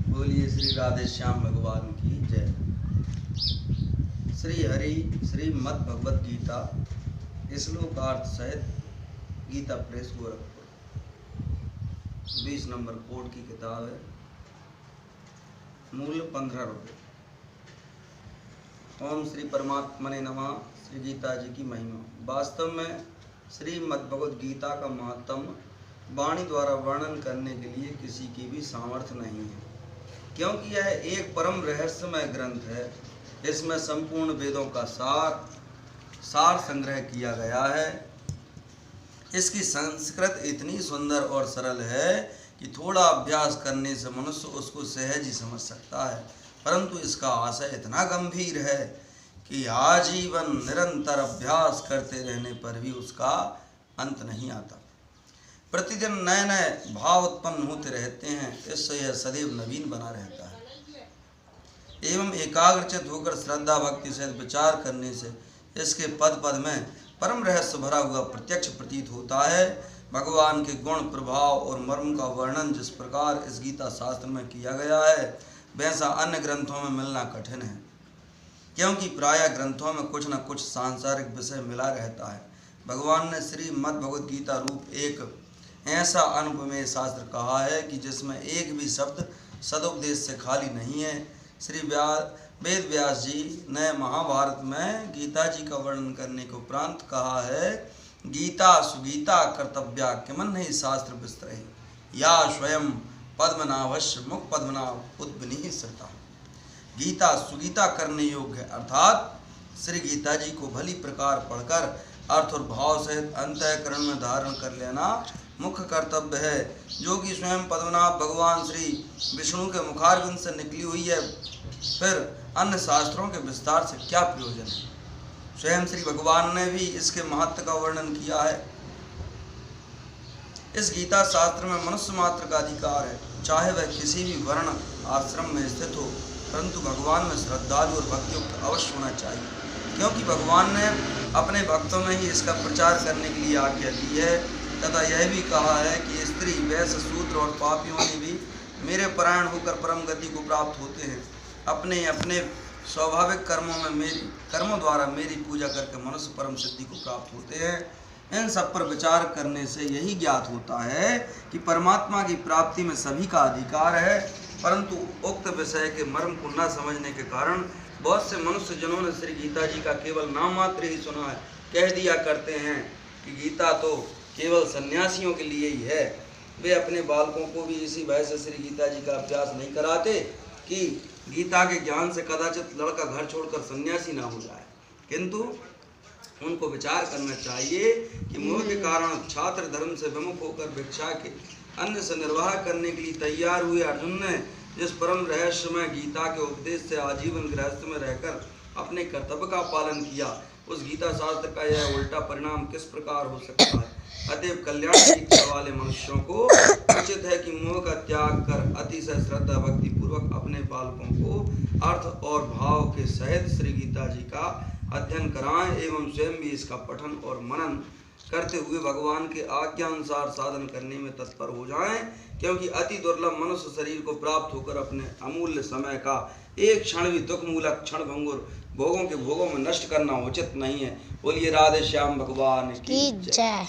बोलिए श्री राधे श्याम भगवान की जय। श्री हरि श्रीमद् भगवद गीता श्लोकार्थ सहित Gita Press Gorakhpur 20 number code की किताब है। मूल्य 15 रुपये। ओम श्री परमात्मने नमः। श्री गीता जी की महिमा। वास्तव में श्रीमद् भगवद गीता का महात्म्य वाणी द्वारा वर्णन करने के लिए किसी की भी सामर्थ्य नहीं है, क्योंकि यह एक परम रहस्यमय ग्रंथ है। इसमें संपूर्ण वेदों का सार संग्रह किया गया है। इसकी संस्कृत इतनी सुंदर और सरल है कि थोड़ा अभ्यास करने से मनुष्य उसको सहज ही समझ सकता है, परंतु इसका आशय इतना गंभीर है कि आजीवन निरंतर अभ्यास करते रहने पर भी उसका अंत नहीं आता। प्रतिदिन नए नए भाव उत्पन्न होते रहते हैं, इससे यह सदैव नवीन बना रहता है। एवं एकाग्रचित होकर श्रद्धा भक्ति से विचार करने से इसके पद पद में परम रहस्य भरा हुआ प्रत्यक्ष प्रतीत होता है। भगवान के गुण प्रभाव और मर्म का वर्णन जिस प्रकार इस गीता शास्त्र में किया गया है, वैसा अन्य ग्रंथों में मिलना कठिन है, क्योंकि प्रायः ग्रंथों में कुछ न कुछ सांसारिक विषय मिला रहता है। भगवान ने श्रीमद् भगवद गीता रूप एक ऐसा अनुपमेय शास्त्र कहा है कि जिसमें एक भी शब्द सदुपदेश से खाली नहीं है। श्री वेद व्यास जी ने महाभारत में गीता जी का वर्णन करने के उपरांत कहा है, गीता सुगीता कर्तव्या किमन्हि शास्त्र विस्तरे या स्वयं पद्मनाभस्य मुख पद्मनाभ उद्विनीहि श्रुता। गीता सुगीता करने योग्य है, अर्थात श्री गीता जी को भली प्रकार पढ़कर अर्थ और भाव सहित अंतःकरण में धारण कर लेना मुख्य कर्तव्य है, जो कि स्वयं पद्मनाभ भगवान श्री विष्णु के मुखारविंद से निकली हुई है। फिर अन्य शास्त्रों के विस्तार से क्या प्रयोजन है। स्वयं श्री भगवान ने भी इसके महत्व का वर्णन किया है। इस गीता शास्त्र में मनुष्य मात्र का अधिकार है, चाहे वह किसी भी वर्ण आश्रम में स्थित हो, परंतु भगवान में श्रद्धालु और भक्तियुक्त अवश्य होना चाहिए, क्योंकि भगवान ने अपने भक्तों में ही इसका प्रचार करने के लिए आज्ञा दी है। तथा यह भी कहा है कि स्त्री वैश्य शूद्र और पापियों ने भी मेरे परायण होकर परम गति को प्राप्त होते हैं। अपने अपने स्वाभाविक कर्मों द्वारा मेरी पूजा करके मनुष्य परम सिद्धि को प्राप्त होते हैं। इन सब पर विचार करने से यही ज्ञात होता है कि परमात्मा की प्राप्ति में सभी का अधिकार है, परंतु उक्त विषय के मर्म को न समझने के कारण बहुत से मनुष्य जिन्होंने श्री गीता जी का केवल नाम मात्र ही सुना है, कह दिया करते हैं कि गीता तो केवल सन्यासियों के लिए ही है। वे अपने बालकों को भी इसी भय से श्री गीता जी का अभ्यास नहीं कराते कि गीता के ज्ञान से कदाचित लड़का घर छोड़कर सन्यासी ना हो जाए, किंतु उनको विचार करना चाहिए कि मोह के कारण छात्र धर्म से विमुख होकर भिक्षा के अन्य से निर्वाह करने के लिए तैयार हुए अर्जुन ने जिस परम रहस्य में गीता के उपदेश से आजीवन गृहस्थ में रहकर अपने कर्तव्य का पालन किया, उस गीता शास्त्र का यह उल्टा परिणाम किस प्रकार हो सकता है। अतएव कल्याण सीखने वाले मनुष्यों को उचित है कि मोह का त्याग कर अतिशय श्रद्धा भक्ति पूर्वक अपने बालकों को अर्थ और भाव के सहित श्री गीता जी का अध्ययन कराएं एवं स्वयं भी इसका पठन और मनन करते हुए भगवान के आज्ञा अनुसार साधन करने में तत्पर हो जाएं, क्योंकि अति दुर्लभ मनुष्य शरीर को प्राप्त होकर अपने अमूल्य समय का एक क्षण भी दुख मूलक क्षण भंगुर भोगों में नष्ट करना उचित नहीं है। बोलिए राधे श्याम भगवान की जय।